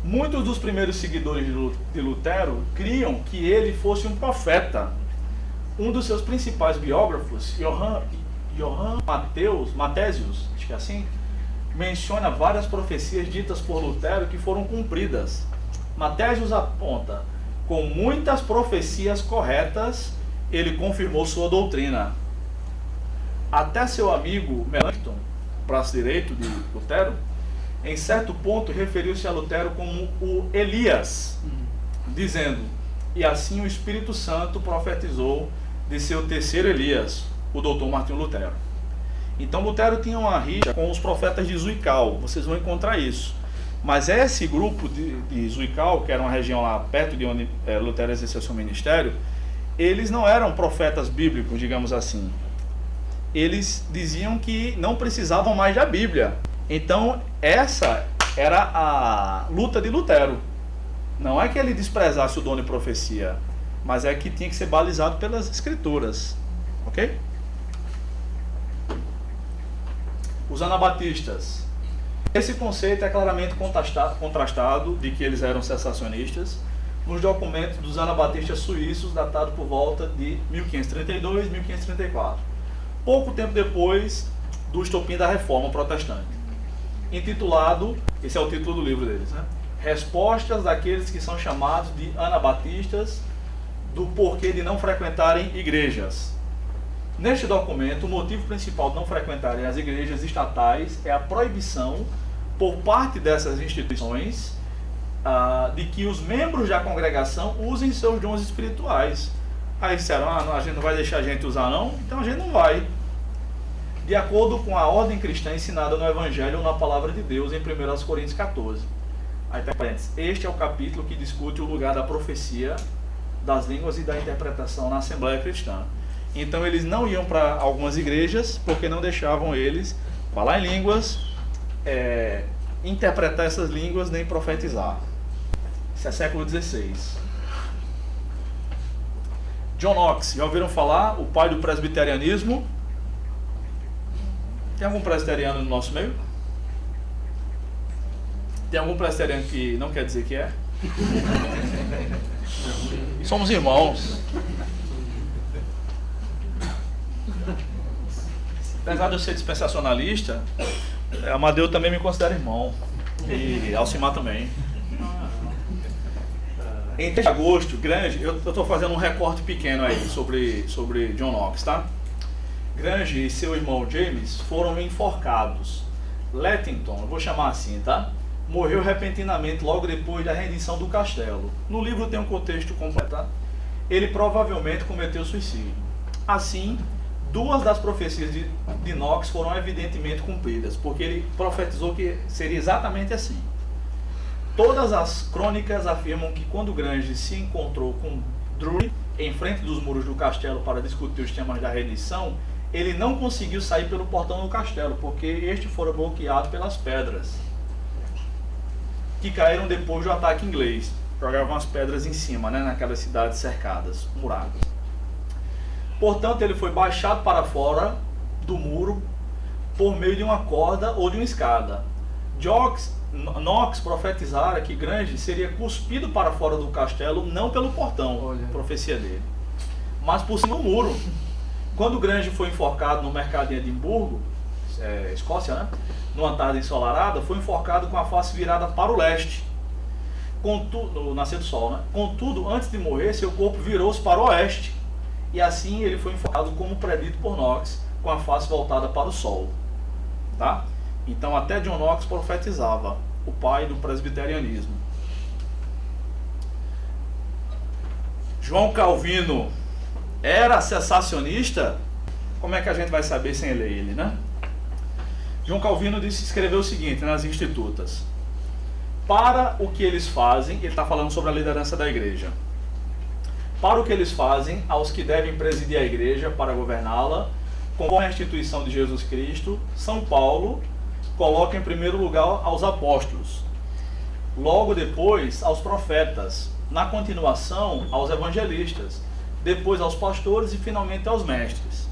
Muitos dos primeiros seguidores de Lutero criam que ele fosse um profeta. Um dos seus principais biógrafos, Johann Matthäus, acho que é assim, menciona várias profecias ditas por Lutero que foram cumpridas. Matthäus aponta, com muitas profecias corretas, ele confirmou sua doutrina. Até seu amigo Melanchthon, braço direito de Lutero, em certo ponto referiu-se a Lutero como o Elias, dizendo, e assim o Espírito Santo profetizou de seu terceiro Elias, o doutor Martinho Lutero. Então Lutero tinha uma rixa com os profetas de Zwickau, vocês vão encontrar isso. Mas esse grupo de Zwickau, que era uma região lá perto de onde Lutero exerceu seu ministério, eles não eram profetas bíblicos, digamos assim. Eles diziam que não precisavam mais da Bíblia. Então essa era a luta de Lutero. Não é que ele desprezasse o dom de profecia, mas é que tinha que ser balizado pelas escrituras. Ok? Os anabatistas. Esse conceito é claramente contrastado de que eles eram cessacionistas nos documentos dos anabatistas suíços datados por volta de 1532 e 1534, pouco tempo depois do estopim da Reforma Protestante. Intitulado, esse é o título do livro deles, né? Respostas daqueles que são chamados de anabatistas do porquê de não frequentarem igrejas. Neste documento, o motivo principal de não frequentarem as igrejas estatais é a proibição por parte dessas instituições de que os membros da congregação usem seus dons espirituais. Aí disseram, a gente não vai deixar a gente usar não? Então a gente não vai. De acordo com a ordem cristã ensinada no Evangelho ou na Palavra de Deus em 1 Coríntios 14. Aí tem parênteses. Este é o capítulo que discute o lugar da profecia, das línguas e da interpretação na Assembleia Cristã. Então eles não iam para algumas igrejas porque não deixavam eles falar em línguas, interpretar essas línguas nem profetizar. Isso é século XVI. John Knox, já ouviram falar? O pai do presbiterianismo. Tem algum presbiteriano no nosso meio? Tem algum presbiteriano que não quer dizer que é? Somos irmãos. Apesar de eu ser dispensacionalista, Amadeu também me considera irmão. E Alcimar também. Em 3 de agosto, Grange, eu estou fazendo um recorte pequeno aí sobre John Knox, tá? Grange e seu irmão James foram enforcados. Lettington, eu vou chamar assim, tá? Morreu repentinamente logo depois da rendição do castelo. No livro tem um contexto completo, tá? Ele provavelmente cometeu suicídio. Assim, 2 das profecias de Knox foram evidentemente cumpridas, porque ele profetizou que seria exatamente assim. Todas as crônicas afirmam que quando Grange se encontrou com Drury em frente dos muros do castelo para discutir os temas da rendição, ele não conseguiu sair pelo portão do castelo, porque este fora bloqueado pelas pedras que caíram depois do ataque inglês. jogavam as pedras em cima, né, naquelas cidades cercadas, muradas. Portanto, ele foi baixado para fora do muro por meio de uma corda ou de uma escada. Knox profetizara que Grange seria cuspido para fora do castelo, não pelo portão, Olha. profecia dele, mas por cima do muro. Quando Grange foi enforcado no mercado em Edimburgo, Escócia, né, numa tarde ensolarada, foi enforcado com a face virada para o leste, no nascer do sol, né? Contudo, antes de morrer, seu corpo virou-se para o oeste, e assim ele foi enforcado como predito por Knox, com a face voltada para o sol. Tá? Então até John Knox profetizava, o pai do presbiterianismo. João Calvino era cessacionista? Como é que a gente vai saber sem ler ele, né? João Calvino escreveu o seguinte nas Institutas: para o que eles fazem, ele está falando sobre a liderança da igreja, para o que eles fazem aos que devem presidir a igreja para governá-la, conforme a instituição de Jesus Cristo, São Paulo coloca em primeiro lugar aos apóstolos, logo depois aos profetas, na continuação aos evangelistas, depois aos pastores e finalmente aos mestres.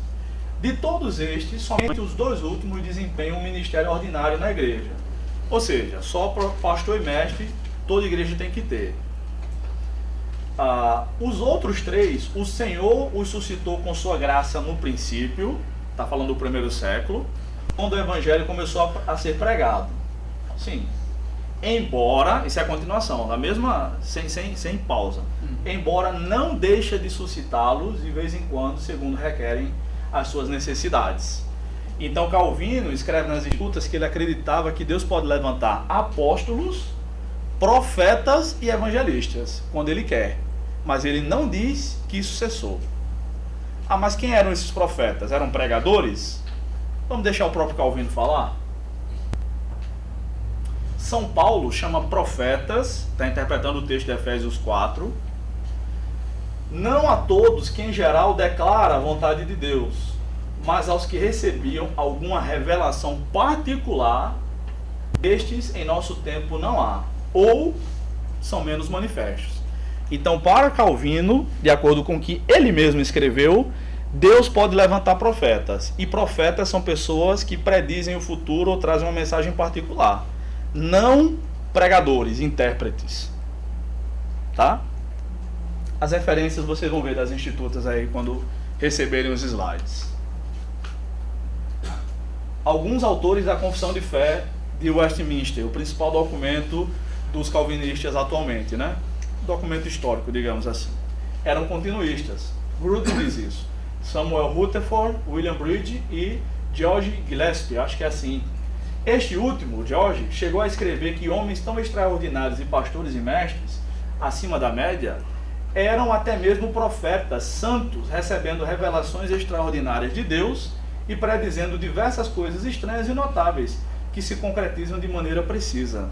De todos estes, somente os dois últimos desempenham um ministério ordinário na igreja. Ou seja, só pastor e mestre toda igreja tem que ter. Os outros três, o Senhor os suscitou com sua graça no princípio, está falando do primeiro século, quando o evangelho começou a ser pregado. Sim. Embora, isso é a continuação, da mesma, sem pausa. Embora não deixa de suscitá-los de vez em quando, segundo requerem as suas necessidades. Então Calvino escreve nas Escrituras que ele acreditava que Deus pode levantar apóstolos, profetas e evangelistas, quando ele quer. Mas ele não diz que isso cessou. Mas quem eram esses profetas? Eram pregadores? Vamos deixar o próprio Calvino falar? São Paulo chama profetas, está interpretando o texto de Efésios 4, não a todos que em geral declara a vontade de Deus, mas aos que recebiam alguma revelação particular, destes em nosso tempo não há, ou são menos manifestos. Então, para Calvino, de acordo com o que ele mesmo escreveu, Deus pode levantar profetas, e profetas são pessoas que predizem o futuro ou trazem uma mensagem particular, não pregadores, intérpretes. Tá? As referências vocês vão ver das Institutas aí quando receberem os slides. Alguns autores da Confissão de Fé de Westminster, o principal documento dos calvinistas atualmente, né? Documento histórico, digamos assim, eram continuistas. Grudem diz isso. Samuel Rutherford, William Bridge e George Gillespie, acho que é assim. Este último, George, chegou a escrever que homens tão extraordinários e pastores e mestres, acima da média, eram até mesmo profetas santos, recebendo revelações extraordinárias de Deus e predizendo diversas coisas estranhas e notáveis, que se concretizam de maneira precisa.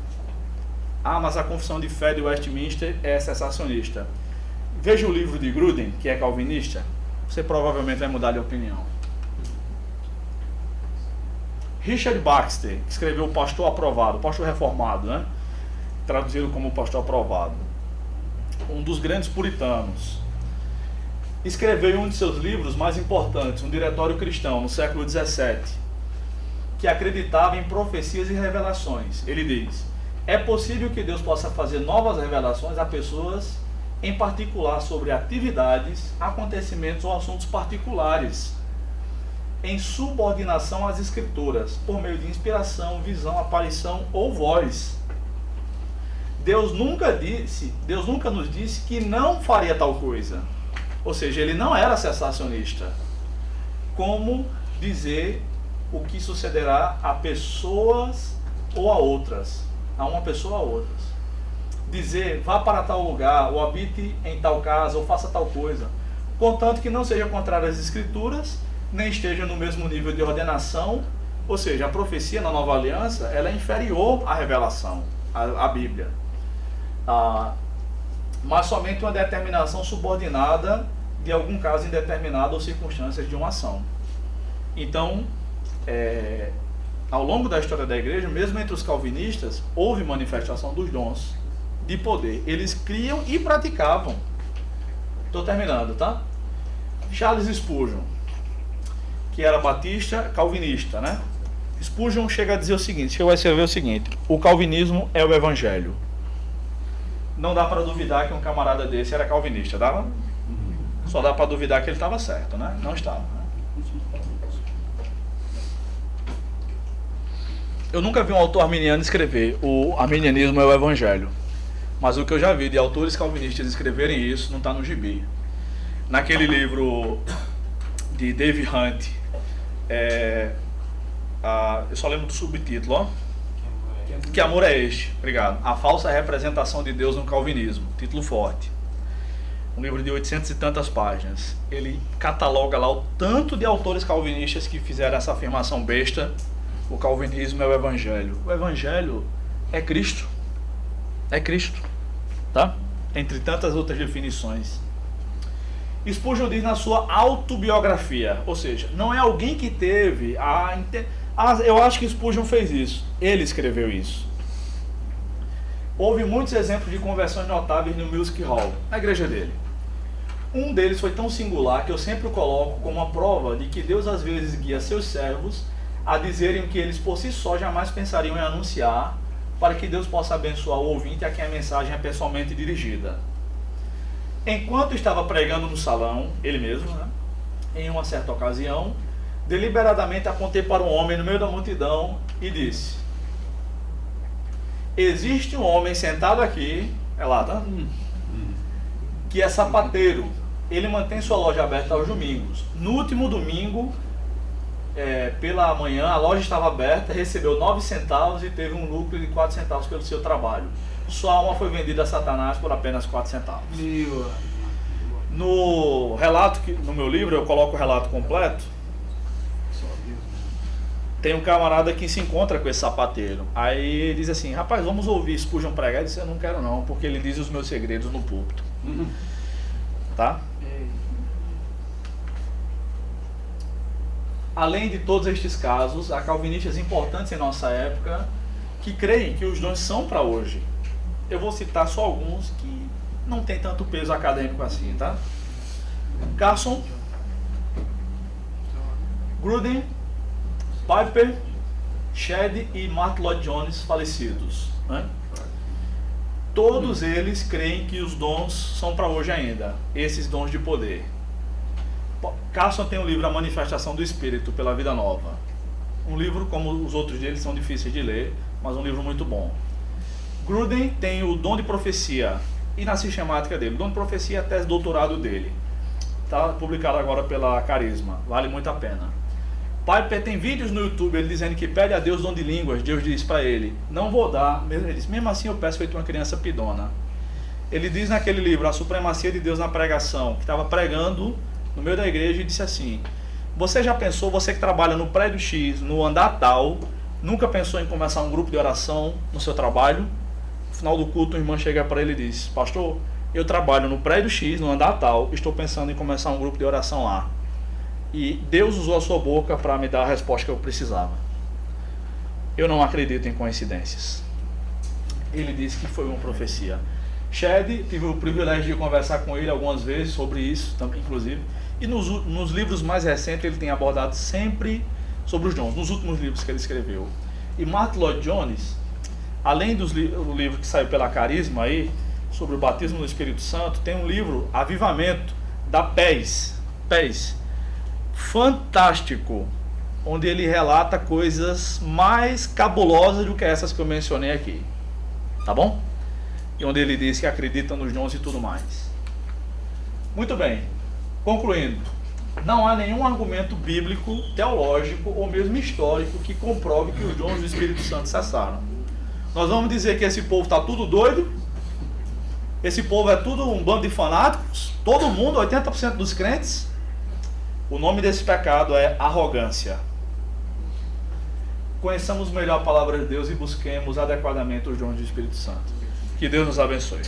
Mas a Confissão de Fé de Westminster é cessacionista. Veja o livro de Grudem, que é calvinista, você provavelmente vai mudar de opinião. Richard Baxter, que escreveu o Pastor Aprovado, Pastor Reformado, né? Traduzido como Pastor Aprovado, um dos grandes puritanos, escreveu em um de seus livros mais importantes, um diretório cristão, no século XVII, que acreditava em profecias e revelações. Ele diz: é possível que Deus possa fazer novas revelações a pessoas, em particular sobre atividades, acontecimentos ou assuntos particulares, em subordinação às Escrituras, por meio de inspiração, visão, aparição ou voz. Deus nunca nos disse que não faria tal coisa. Ou seja, ele não era cessacionista. Como dizer o que sucederá a pessoas ou a outras? A uma pessoa ou a outras. Dizer, vá para tal lugar, ou habite em tal casa, ou faça tal coisa. Contanto que não seja contrário às Escrituras, nem esteja no mesmo nível de ordenação. Ou seja, a profecia na Nova Aliança, ela é inferior à revelação, à Bíblia. Mas somente uma determinação subordinada de algum caso indeterminado ou circunstâncias de uma ação. Então, ao longo da história da igreja, mesmo entre os calvinistas, houve manifestação dos dons, de poder. Eles criam e praticavam. Estou terminando, tá? Charles Spurgeon, que era batista, calvinista, né? Spurgeon chega a dizer o seguinte, chegou a escrever o seguinte: o calvinismo é o evangelho. Não dá para duvidar que um camarada desse era calvinista, dava? Só dá para duvidar que ele estava certo, né? Não estava, né? Eu nunca vi um autor arminiano escrever o arminianismo é o evangelho. Mas o que eu já vi de autores calvinistas escreverem isso não está no gibi. Naquele livro de Dave Hunt, eu só lembro do subtítulo, ó. Que amor é este? Obrigado. A falsa representação de Deus no calvinismo. Título forte. Um livro de 800 e tantas páginas. Ele cataloga lá o tanto de autores calvinistas que fizeram essa afirmação besta. O calvinismo é o evangelho. O evangelho é Cristo. É Cristo. Tá? Entre tantas outras definições. Spurgeon diz na sua autobiografia, ou seja, não é alguém que teve eu acho que Spurgeon fez isso. Ele escreveu isso. Houve muitos exemplos de conversões notáveis no Music Hall, na igreja dele. Um deles foi tão singular que eu sempre o coloco como uma prova de que Deus às vezes guia seus servos a dizerem o que eles por si só jamais pensariam em anunciar, para que Deus possa abençoar o ouvinte a quem a mensagem é pessoalmente dirigida. Enquanto estava pregando no salão, ele mesmo, né, em uma certa ocasião, deliberadamente apontei para um homem no meio da multidão e disse: existe um homem sentado aqui, tá? Que é sapateiro. Ele mantém sua loja aberta aos domingos. No último domingo, pela manhã, a loja estava aberta, recebeu 9 centavos e teve um lucro de 4 centavos pelo seu trabalho. Sua alma foi vendida a Satanás por apenas 4 centavos. No relato, no meu livro, eu coloco o relato completo. Tem um camarada que se encontra com esse sapateiro. Aí ele diz assim: rapaz, vamos ouvir Spurgeon pregar. Ele disse: eu não quero não, porque ele diz os meus segredos no púlpito. Tá? Além de todos estes casos, há calvinistas importantes em nossa época que creem que os dons são para hoje. Eu vou citar só alguns que não tem tanto peso acadêmico assim, tá? Carson, Gruden, Piper, Shedd e Martyn Lloyd-Jones falecidos, né? Todos eles creem que os dons são para hoje ainda, esses dons de poder. Carson tem o livro A Manifestação do Espírito pela Vida Nova. Um livro, como os outros deles, são difíceis de ler, mas um livro muito bom. Gruden tem o Dom de Profecia e na sistemática dele. O Dom de Profecia é a tese de doutorado dele. Está publicado agora pela Carisma. Vale muito a pena. Piper tem vídeos no YouTube, ele dizendo que pede a Deus dom de línguas. Deus diz para ele: não vou dar. Ele diz: mesmo assim eu peço feito uma criança pidona. Ele diz naquele livro A Supremacia de Deus na Pregação, que estava pregando no meio da igreja e disse assim: você já pensou, você que trabalha no prédio X, no andar tal, nunca pensou em começar um grupo de oração no seu trabalho? No final do culto, o irmão chega para ele e diz: pastor, eu trabalho no prédio X, no andar tal, estou pensando em começar um grupo de oração lá. E Deus usou a sua boca para me dar a resposta que eu precisava. Eu não acredito em coincidências. Ele disse que foi uma profecia. Shedd, tive o privilégio de conversar com ele algumas vezes sobre isso, inclusive. E nos livros mais recentes ele tem abordado sempre sobre os dons, nos últimos livros que ele escreveu. E Martyn Lloyd-Jones, além do livro que saiu pela Carisma aí, sobre o batismo no Espírito Santo, tem um livro, Avivamento, da PES, fantástico, onde ele relata coisas mais cabulosas do que essas que eu mencionei aqui. Tá bom? E onde ele diz que acredita nos dons e tudo mais. Muito bem, concluindo, não há nenhum argumento bíblico, teológico ou mesmo histórico que comprove que os dons do Espírito Santo cessaram. Nós vamos dizer que esse povo está tudo doido, esse povo é tudo um bando de fanáticos, todo mundo, 80% dos crentes. O nome desse pecado é arrogância. Conheçamos melhor a palavra de Deus e busquemos adequadamente os dons do Espírito Santo. Que Deus nos abençoe.